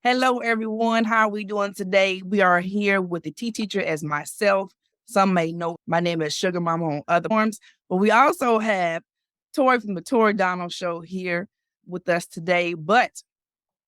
Hello, everyone. How are we doing today? We are here with the tea teacher as myself. Some may know my name is Sugar Mama on other forms, but we also have Tori from the Tori Donald show here with us today. But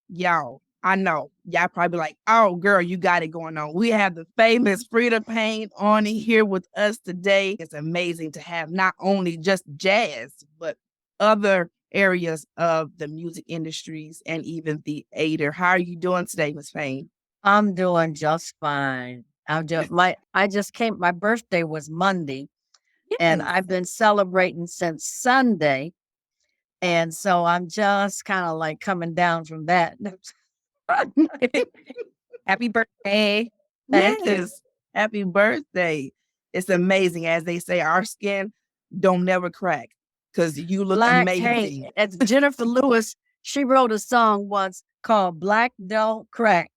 y'all, I know y'all probably like, oh, girl, you got it going on. We have the famous Freda Payne on here with us today. It's amazing to have not only just jazz, but other areas of the music industries and even theater. How are you doing today, Miss Payne? I'm doing just fine. My birthday was Monday and Yes. I've been celebrating since Sunday. And so I'm just kind of like coming down from that. Happy birthday. Thank you. Yes. Happy birthday. It's amazing. As they say, our skin don't never crack because you look Black, amazing. hey, as Jennifer Lewis, she wrote a song once called Black Don't Crack.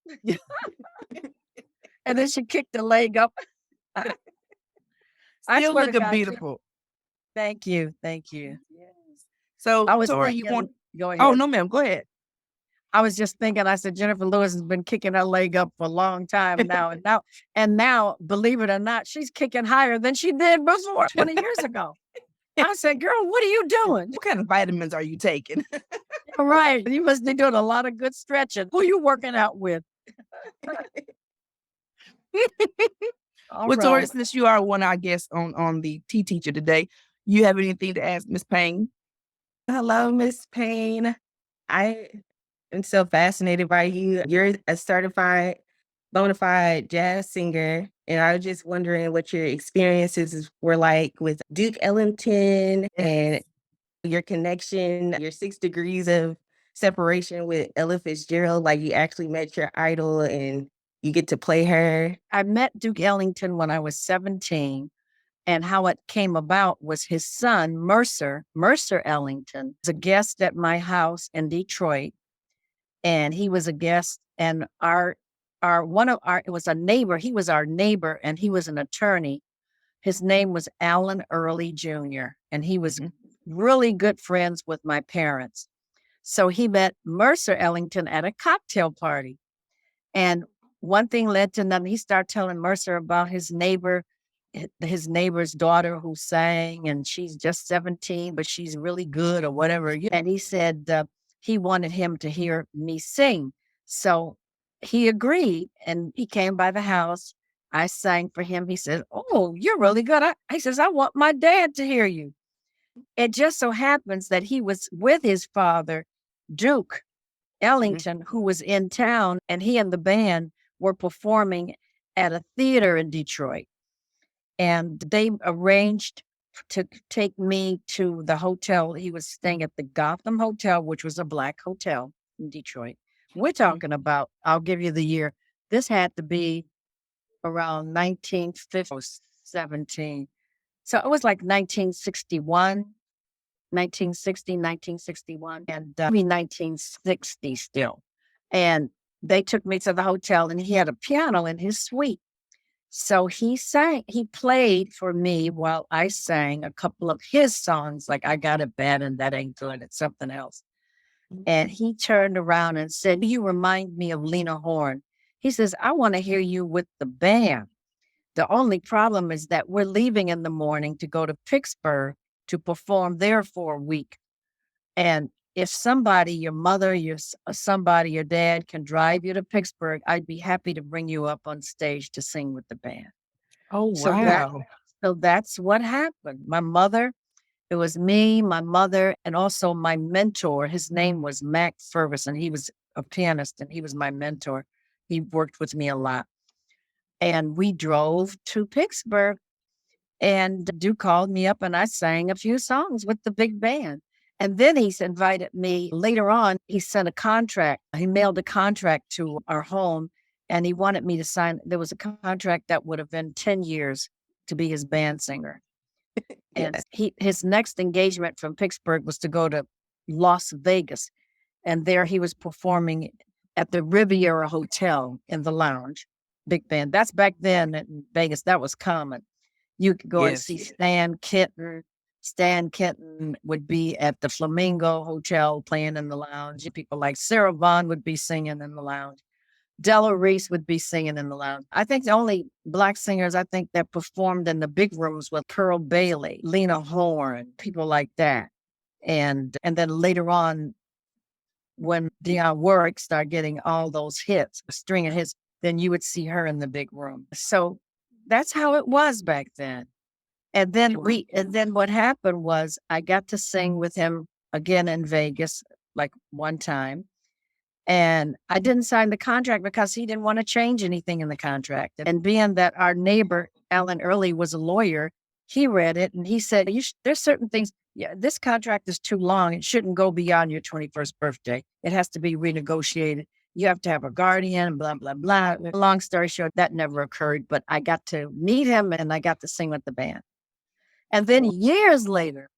And then she kicked the leg up. I Still swear to looking God, beautiful. thank you. Thank you. Yes. So, I was Tori, you thinking, want? go Oh ahead. no, ma'am. Go ahead. I was just thinking, I said, Jennifer Lewis has been kicking her leg up for a long time now. And now, believe it or not, she's kicking higher than she did before 20 years ago. I said, girl, what are you doing? What kind of vitamins are you taking? All right. You must be doing a lot of good stretching. Who you working out with? All Well, Tori, right. since you are one of our guests on the tea teacher today, you have anything to ask Miss Payne? Hello, Miss Payne. I am so fascinated by you. You're a certified, bona fide jazz singer. And I was just wondering what your experiences were like with Duke Ellington and your connection, your 6 degrees of separation with Ella Fitzgerald. Like you actually met your idol and you get to play her. I met Duke Ellington when I was 17. And how it came about was his son, Mercer Ellington, was a guest at my house in Detroit. And he was a guest, and it was a neighbor. He was our neighbor, and he was an attorney. His name was Alan Early Jr., and he was really good friends with my parents. So he met Mercer Ellington at a cocktail party. And one thing led to another. He started telling Mercer about his neighbor's daughter who sang, and she's just 17, but she's really good or whatever. And he said he wanted him to hear me sing. So he agreed, and he came by the house. I sang for him. He said, "Oh, you're really good." He says, "I want my dad to hear you." It just so happens that he was with his father, Duke Ellington, who was in town, and he and the band were performing at a theater in Detroit. And they arranged to take me to the hotel. He was staying at the Gotham Hotel, which was a Black hotel in Detroit. We're talking about, I'll give you the year. This had to be around 1950, 17. So it was like 1961, 1960, 1961, and maybe 1960 still. And they took me to the hotel, and he had a piano in his suite. So he played for me while I sang a couple of his songs, like I Got It Bad and That Ain't Good, and something else. And he turned around and said, "You remind me of Lena Horne." He says, "I want to hear you with the band. The only problem is that we're leaving in the morning to go to Pittsburgh to perform there for a week. And if somebody, your mother, somebody, your dad can drive you to Pittsburgh, I'd be happy to bring you up on stage to sing with the band." Oh So wow. that's what happened. It was me, my mother, and also my mentor. His name was Mac Ferguson. He was a pianist, and he was my mentor. He worked with me a lot. And we drove to Pittsburgh, and Duke called me up, and I sang a few songs with the big band. And then he's invited me later on. He sent a contract. He mailed a contract to our home, and he wanted me to sign. There was a contract that would have been 10 years to be his band singer. And his next engagement from Pittsburgh was to go to Las Vegas. And there he was performing at the Riviera Hotel in the lounge. Big band. That's back then in Vegas. That was common. You could go and see Stan Kenton. Stan Kenton would be at the Flamingo Hotel playing in the lounge. People like Sarah Vaughan would be singing in the lounge. Della Reese would be singing in the lounge. I think the only Black singers I think that performed in the big rooms were Pearl Bailey, Lena Horne, people like that. And then later on, when Dionne Warwick started getting all those hits, a string of hits, then you would see her in the big room. So that's how it was back then. And then what happened was I got to sing with him again in Vegas, like one time. And I didn't sign the contract because he didn't want to change anything in the contract. And being that our neighbor, Alan Early, was a lawyer, he read it and he said, there's certain things, this contract is too long. It shouldn't go beyond your 21st birthday. It has to be renegotiated. You have to have a guardian, blah, blah, blah. Long story short, that never occurred, but I got to meet him and I got to sing with the band. And then years later,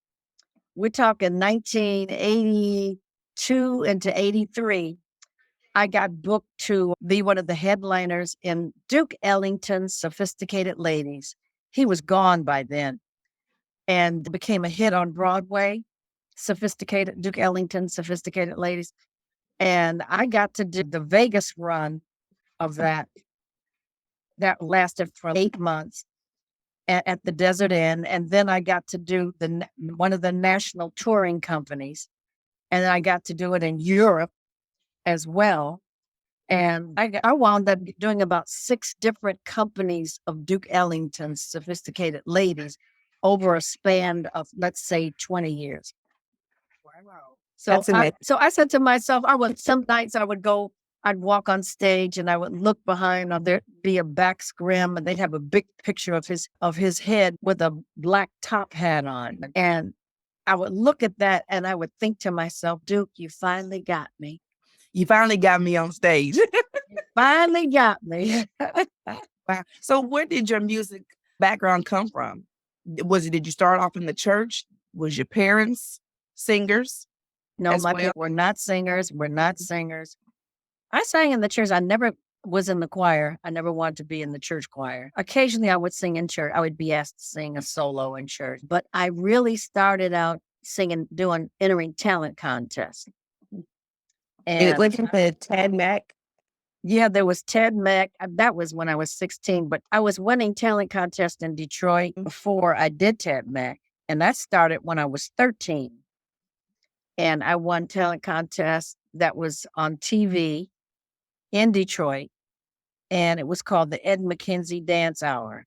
we're talking 1982 into 83, I got booked to be one of the headliners in Duke Ellington's Sophisticated Ladies. He was gone by then and became a hit on Broadway, Duke Ellington's Sophisticated Ladies. And I got to do the Vegas run of that. That lasted for 8 months at the Desert Inn. And then I got to do one of the national touring companies. And I got to do it in Europe as well. And I wound up doing about 6 different companies of Duke Ellington's Sophisticated Ladies over a span of, let's say, 20 years. Wow. So I said to myself, some nights I'd walk on stage and I would look behind, there'd be a back scrim and they'd have a big picture of his head with a black top hat on. And I would look at that and I would think to myself, Duke, you finally got me. You finally got me on stage. Finally got me. Wow. So where did your music background come from? Did you start off in the church? Was your parents singers? No, my parents were not singers. I sang in the church. I never was in the choir. I never wanted to be in the church choir. Occasionally I would sing in church. I would be asked to sing a solo in church. But I really started out entering talent contests. And it went to Ted Mack. Yeah, there was Ted Mack. That was when I was 16, but I was winning talent contests in Detroit before I did Ted Mack. And that started when I was 13. And I won talent contest that was on TV in Detroit. And it was called the Ed McKenzie Dance Hour.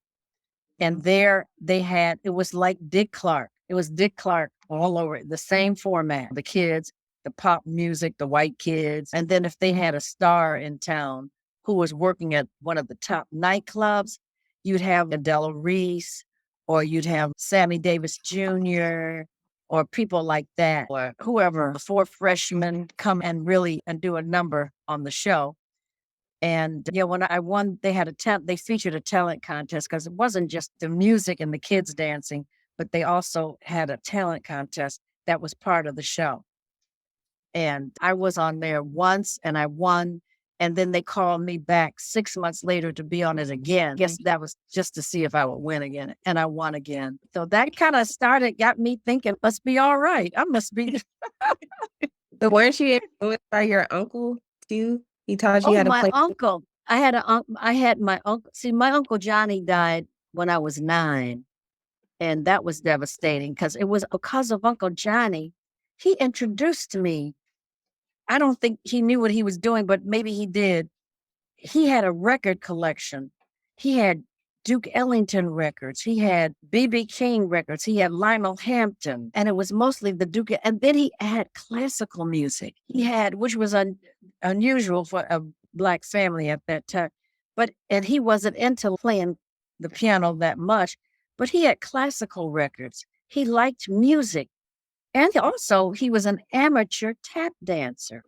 And there it was like Dick Clark. It was Dick Clark all over it, the same format. The kids, the pop music, the white kids. And then if they had a star in town who was working at one of the top nightclubs, you'd have Della Reese, or you'd have Sammy Davis Jr., or people like that, or whoever, 4 freshmen come and do a number on the show. And when I won, they featured a talent contest because it wasn't just the music and the kids dancing, but they also had a talent contest that was part of the show. And I was on there once and I won. And then they called me back 6 months later to be on it again. I guess that was just to see if I would win again. And I won again. So that kind of got me thinking, must be all right. I must be. So weren't you influenced by your uncle too? He taught you how to play? My uncle. I had my uncle. See, my Uncle Johnny died when I was 9. And that was devastating because it was because of Uncle Johnny. He introduced me. I don't think he knew what he was doing, but maybe he did. He had a record collection. He had Duke Ellington records. He had B.B. King records. He had Lionel Hampton. And it was mostly the Duke. And then he had classical music. He had, which was unusual for a Black family at that time. And he wasn't into playing the piano that much, but he had classical records. He liked music. And also, he was an amateur tap dancer.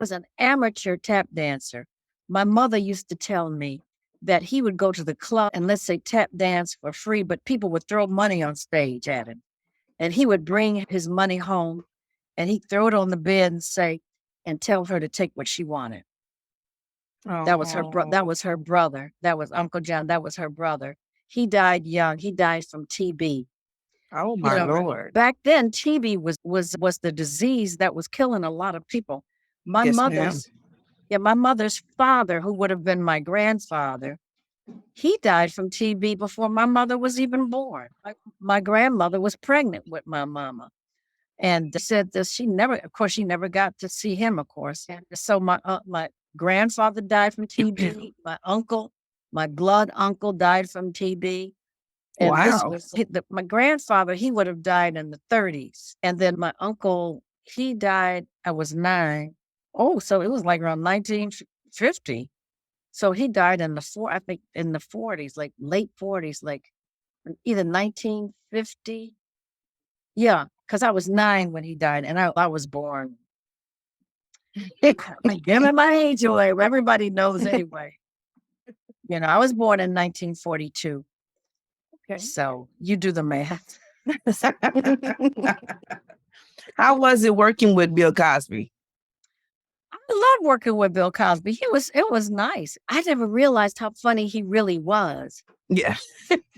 My mother used to tell me that he would go to the club and, let's say, tap dance for free, but people would throw money on stage at him. And he would bring his money home and he'd throw it on the bed and tell her to take what she wanted. Oh. That was her brother. That was Uncle John. That was her brother. He died young. He died from TB. Oh my Lord. Back then, TB was the disease that was killing a lot of people. My Yeah, my mother's father, who would have been my grandfather, he died from TB before my mother was even born. My grandmother was pregnant with my mama. And said this, she never got to see him, of course. And so my grandfather died from TB. My blood uncle died from TB. And this Wow. was my grandfather, he would have died in the 30s. And then my uncle, he died, I was 9. Oh, so it was like around 1950. So he died I think in the 40s, like late 40s, like either 1950. Yeah, because I was 9 when he died, and I was born. I'm giving my age away. Everybody knows anyway. I was born in 1942. Okay. So you do the math. How was it working with Bill Cosby? I love working with Bill Cosby. It was nice. I never realized how funny he really was. Yeah.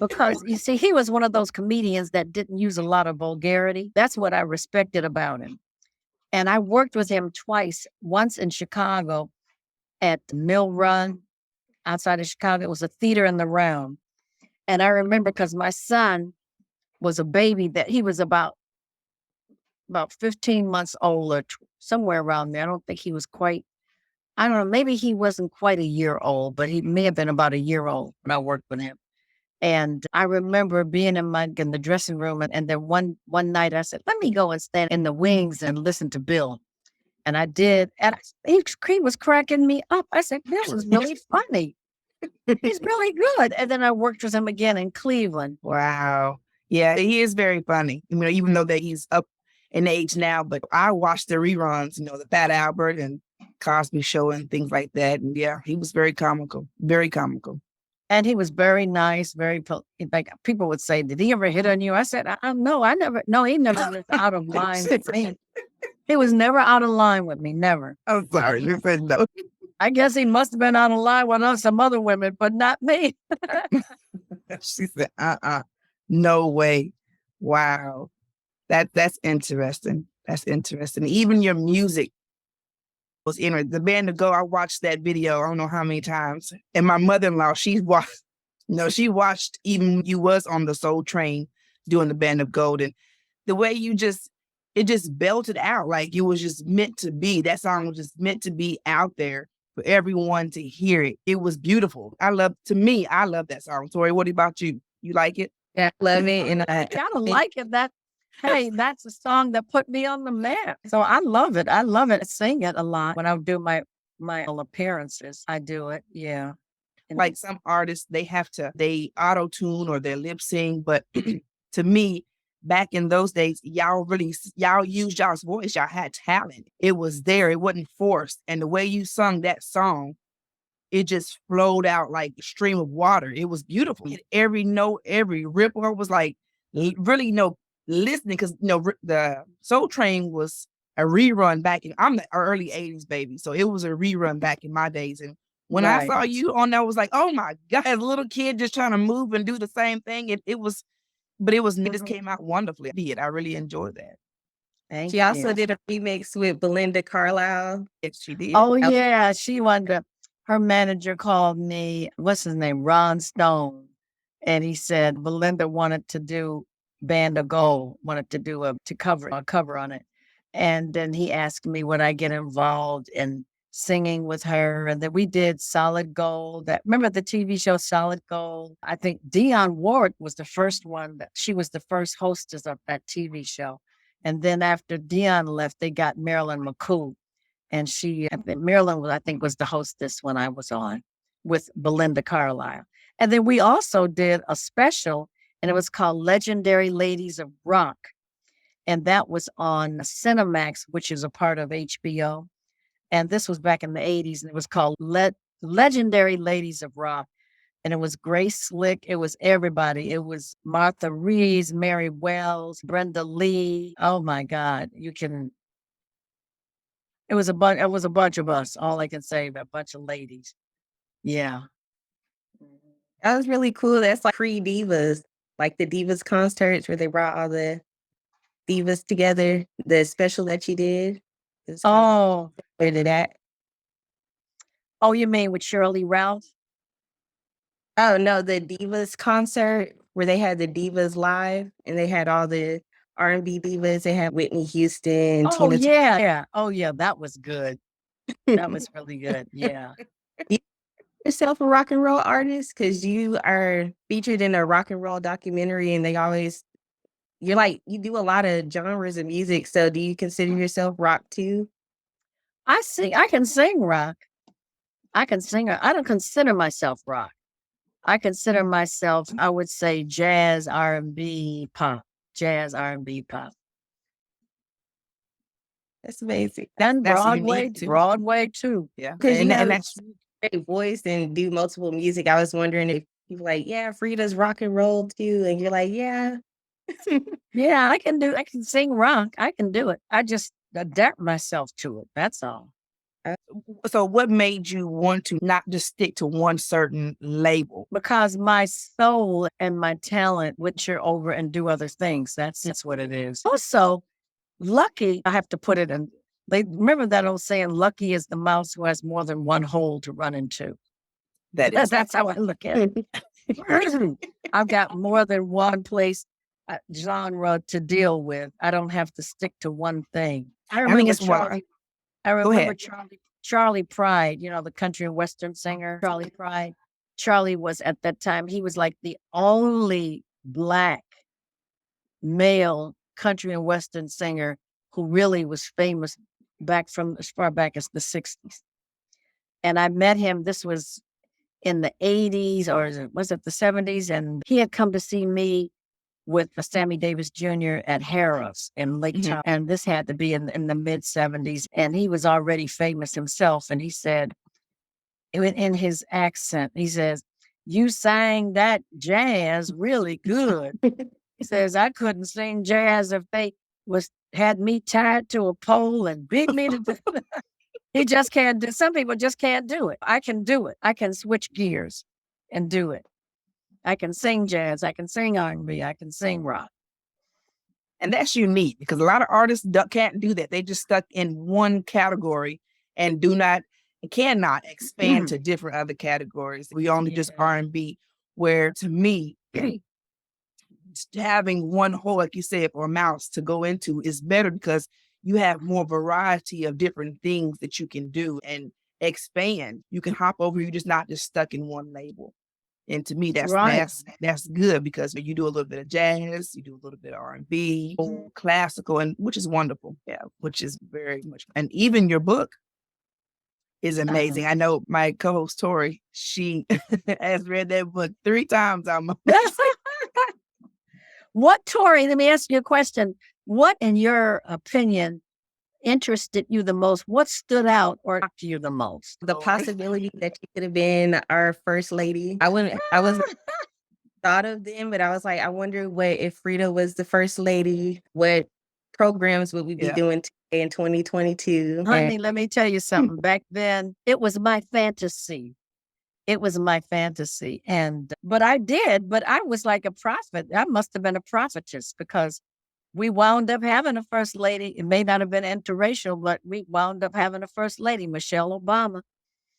Because you see, he was one of those comedians that didn't use a lot of vulgarity. That's what I respected about him. And I worked with him twice, once in Chicago at the Mill Run outside of Chicago. It was a theater in the Round. And I remember because my son was a baby that he was about 15 months old or somewhere around there. I don't think he was I don't know, maybe he wasn't quite a year old, but he may have been about a year old when I worked with him. And I remember being in the dressing room, and then one night I said, let me go and stand in the wings and listen to Bill. And I did. And he was cracking me up. I said, Bill is really funny. He's really good. And then I worked with him again in Cleveland. Wow. Yeah, he is very funny. Even though that he's up in age now, but I watched the reruns, the Fat Albert and Cosby Show and things like that. And yeah, he was very comical, very comical. And he was very nice, like people would say, did he ever hit on you? I said, no, he never was out of line with me. He was never out of line with me, never. I'm sorry, you said no. I guess he must have been out of line with some other women, but not me. She said, no way. Wow. That's interesting. That's interesting. Even your music was interesting. The Band of Go, I watched that video, I don't know how many times. And my mother-in-law, she watched even you was on the Soul Train doing the Band of Gold. And the way it just belted out like it was just meant to be. That song was just meant to be out there for everyone to hear it. It was beautiful. I love that song. Tori, what about you? You like it? Yeah, I love it. And I don't like it. Hey, that's a song that put me on the map. So I love it. I love it. I sing it a lot when I do my appearances. I do it. Yeah. Like some artists, they auto-tune or they lip sing. But to me, back in those days, y'all used y'all's voice. Y'all had talent. It was there. It wasn't forced. And the way you sung that song, it just flowed out like a stream of water. It was beautiful. And every note, every ripple was like really listening, because the Soul Train was a rerun back in, I'm the early 80s baby, so it was a rerun back in my days. And when I saw you on there, I was like, oh my God, as a little kid just trying to move and do the same thing. It just came out wonderfully. I really enjoyed that. She also did a remix with Belinda Carlisle. Yes, she did. Oh yeah, she wanted her manager called me, what's his name, Ron Stone, and he said Belinda wanted to do Band of Gold, wanted to do a cover on it. And then he asked me would I get involved in singing with her. And then we did Solid Gold. Remember the TV show Solid Gold? I think Dionne Warwick was the first one. She was the first hostess of that TV show. And then after Dionne left, they got Marilyn McCoo. And Marilyn was the hostess when I was on with Belinda Carlisle. And then we also did a special, and it was called Legendary Ladies of Rock. And that was on Cinemax, which is a part of HBO. And this was back in the 80s, and it was called Legendary Ladies of Rock. And it was Grace Slick. It was everybody. It was Martha Reeves, Mary Wells, Brenda Lee. Oh my God. It was a bunch of us. All I can say, a bunch of ladies. Yeah. That was really cool. That's like pre-Divas, like the Divas concerts where they brought all the divas together. The special that you did. Oh, Where did that? Oh, you mean with Shirley Ralph? Oh, no, the Divas concert where they had the Divas live and they had all the R&B divas. They had Whitney Houston, Oh, Tina yeah. Oh, yeah. That was good. That was really good. Yeah. You yourself a rock and roll artist? Because you are featured in a rock and roll documentary and you're like, you do a lot of genres of music. So do you consider yourself rock too? I can sing rock. I can sing. I don't consider myself rock. I consider myself, I would say, jazz, R&B, pop. Jazz, R&B, pop. That's amazing. And That's Broadway, unique too. Broadway too. Yeah. Because you And have that's a great voice and do multiple music. I was wondering if people like, yeah, Frida's rock and roll too. And you're like, yeah. Yeah, I can sing rock. I can do it. I just adapt myself to it. That's all. so what made you want to not just stick to one certain label? Because my soul and my talent would cheer over and do other things. That's what it is. Also, lucky, I have to put it in. They remember that old saying, lucky is the mouse who has more than one hole to run into. That's how I look at it. I've got more than one place genre to deal with. I don't have to stick to one thing. I remember that's why. I Go remember ahead. Charlie Pride, the country and western singer, Charlie Pride. Charlie was at that time, he was like the only Black male country and western singer who really was famous back from as far back as the 60s. And I met him, this was in the 80s or was it the 70s? And he had come to see me with Sammy Davis Jr. at Harrah's in Lake Tahoe. And this had to be in the mid 70s. And he was already famous himself. And he said, in his accent, he says, "You sang that jazz really good." He says, "I couldn't sing jazz if they had me tied to a pole and beat me to death." He just can't do. Some people just can't do it. I can do it. I can switch gears and do it. I can sing jazz. I can sing R&B. I can sing rock. And that's unique because a lot of artists can't do that. They just stuck in one category and cannot expand to different other categories. We only just R&B, where to me, having one hole, like you said, or mouse to go into is better because you have more variety of different things that you can do and expand. You can hop over. You're just not just stuck in one label. And to me, that's Right. that's good because you do a little bit of jazz, you do a little bit of R&B, classical, and which is wonderful. Yeah, which is very much. And even your book is amazing. I know my co-host Tori, she has read that book 3 times almost. What, Tori, let me ask you a question. What, in your opinion, interested you the most? What stood out or shocked you the most? The possibility that she could have been our first lady. I wasn't thought of them, but I was like, I wonder what if Freda was the first lady, what programs would we be doing today in 2022? Honey, let me tell you something. Back then, it was my fantasy. It was my fantasy. But I was like a prophet. I must have been a prophetess because we wound up having a first lady. It may not have been interracial, but we wound up having a first lady, Michelle Obama.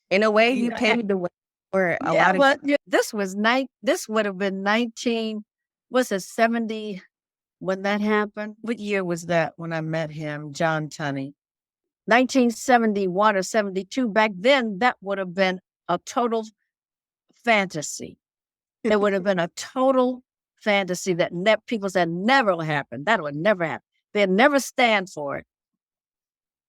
In a way, you paved the way for a lot of. But this would have been 70 when that happened? What year was that when I met him, John Tunney? 1971 or 72. Back then, that would have been a total fantasy. It would have been a total fantasy that people said never will happen. That would never happen. They'll never stand for it.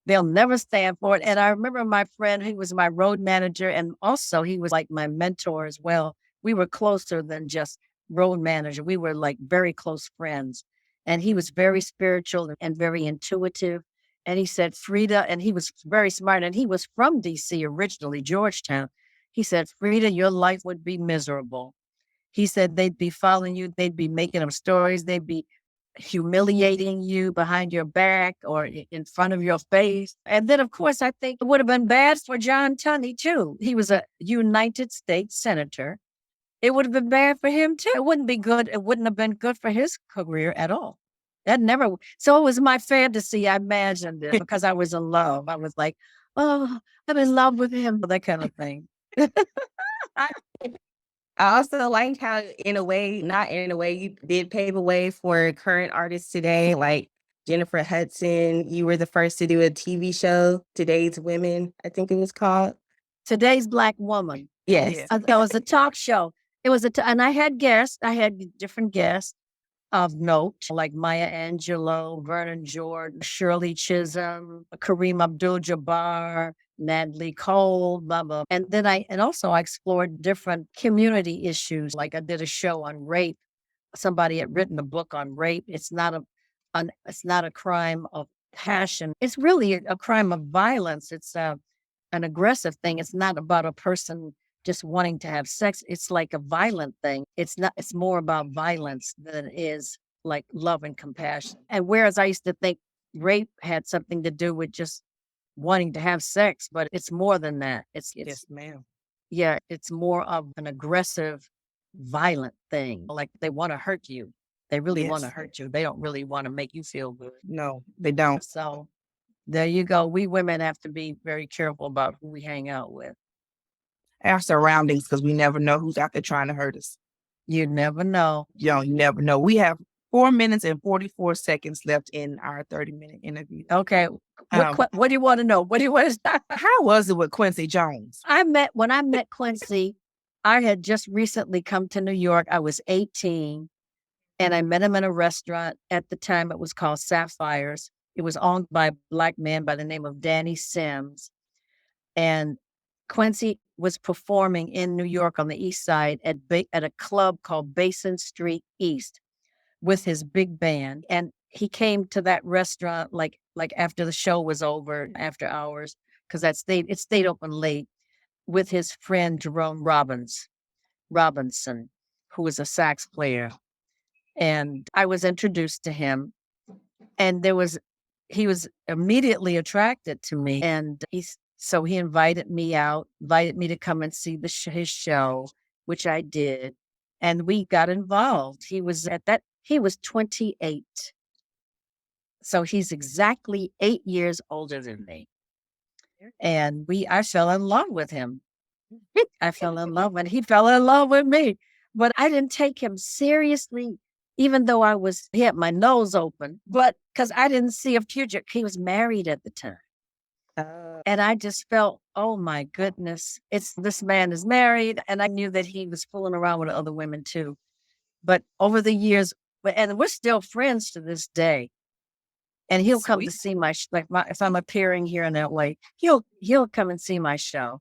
They'll never stand for it. And I remember my friend, he was my road manager, and also he was like my mentor as well. We were closer than just road manager. We were like very close friends. And he was very spiritual and very intuitive. And he said, Freda, and he was very smart. And he was from DC originally, Georgetown. He said, Freda, your life would be miserable. He said they'd be following you. They'd be making up stories. They'd be humiliating you behind your back or in front of your face. And then, of course, I think it would have been bad for John Tunney, too. He was a United States senator. It would have been bad for him, too. It wouldn't be good. It wouldn't have been good for his career at all. So it was my fantasy. I imagined it because I was in love. I was like, oh, I'm in love with him, that kind of thing. I I also liked how, in a way, not in a way, you did pave a way for current artists today, like Jennifer Hudson. You were the first to do a TV show, Today's Women, I think it was called. Today's Black Woman. Yes. Yeah. It was a talk show. It was and I had guests. I had different guests of note, like Maya Angelou, Vernon Jordan, Shirley Chisholm, Kareem Abdul-Jabbar, Natalie Cole, blah, blah. And then I explored different community issues. Like I did a show on rape. Somebody had written a book on rape. It's not a crime of passion. It's really a crime of violence. It's an aggressive thing. It's not about a person just wanting to have sex. It's like a violent thing. It's more about violence than it is like love and compassion. And whereas I used to think rape had something to do with just wanting to have sex, but it's more than that. It's Yes, ma'am. yeah, it's more of an aggressive, violent thing. Like they want to hurt you. They really want to Yes. hurt you. They don't really want to make you feel good. No, they don't. So there you go. We women have to be very careful about who we hang out with. Our surroundings, because we never know who's out there trying to hurt us. You never know. You never know. We have 4 minutes and 44 seconds left in our 30-minute interview. Okay. What do you want to know? What do you want to How was it with Quincy Jones? When I met Quincy, I had just recently come to New York. I was 18 and I met him in a restaurant. At the time, it was called Sapphires. It was owned by a Black man by the name of Danny Sims. And Quincy was performing in New York on the East Side at a club called Basin Street East with his big band. And he came to that restaurant like after the show was over, after hours, because it stayed open late, with his friend Jerome Robinson, who was a sax player. And I was introduced to him, and he was immediately attracted to me. And so he invited me to come and see his show, which I did. And we got involved. He was 28. So he's exactly 8 years older than me. And I fell in love with him. I fell in love, and he fell in love with me. But I didn't take him seriously, even though he had my nose open, but because I didn't see a future. He was married at the time. And I just felt, oh my goodness, this man is married. And I knew that he was fooling around with other women too. But over the years, and we're still friends to this day. And he'll come to see if I'm appearing here in LA, he'll come and see my show.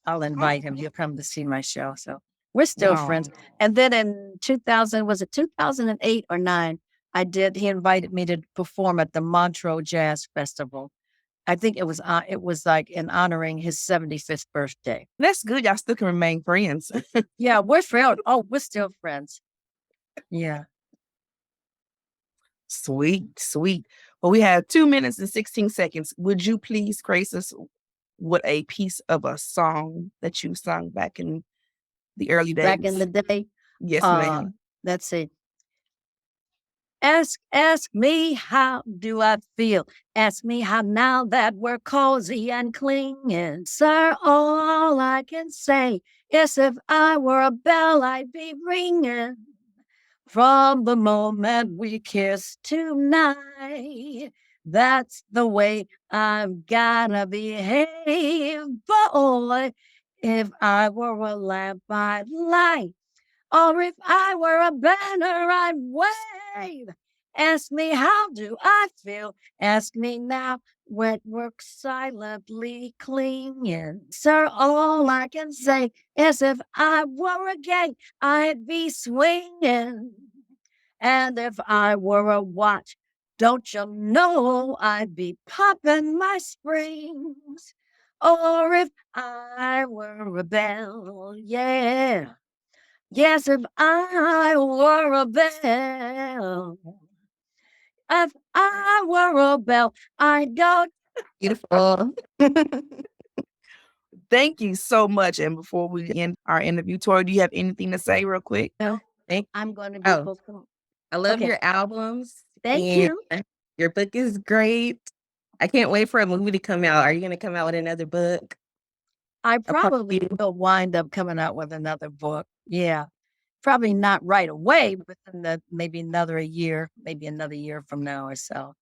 I'll invite him. He'll come to see my show. So we're still friends. And then in 2008 or 9, he invited me to perform at the Montreux Jazz Festival. I think it was like in honoring his 75th birthday. That's good. Y'all still can remain friends. Yeah, we're friends. Oh, we're still friends. Yeah. Sweet. Well, we have 2 minutes and 16 seconds. Would you please grace us with a piece of a song that you sung back in the early days? Back in the day? Yes, ma'am. Let's see. Ask me, how do I feel? Ask me how now that we're cozy and clinging. Sir, all I can say is if I were a bell, I'd be ringing. From the moment we kissed tonight, that's the way I've gotta behave. Boy, if I were a lamp, I'd light. Or if I were a banner, I'd wave. Ask me, how do I feel? Ask me now, when we're silently clinging. Sir, all I can say is if I were a gate, I'd be swinging. And if I were a watch, don't you know I'd be popping my springs? Or if I were a bell, yeah. Yes, if I were a bell. If I were a bell, I'd go. Beautiful. Thank you so much. And before we end our interview, Tori, do you have anything to say real quick? No, I'm going to be I love your albums. Thank you. Your book is great. I can't wait for a movie to come out. Are you gonna come out with another book? I A part probably 2? will wind up coming out with another book. Yeah. Probably not right away, but in maybe another year, maybe another year from now or so.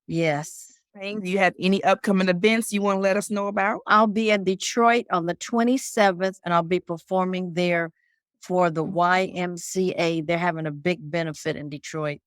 Yes. Payne, do you have any upcoming events you want to let us know about? I'll be in Detroit on the 27th, and I'll be performing there for the YMCA. They're having a big benefit in Detroit.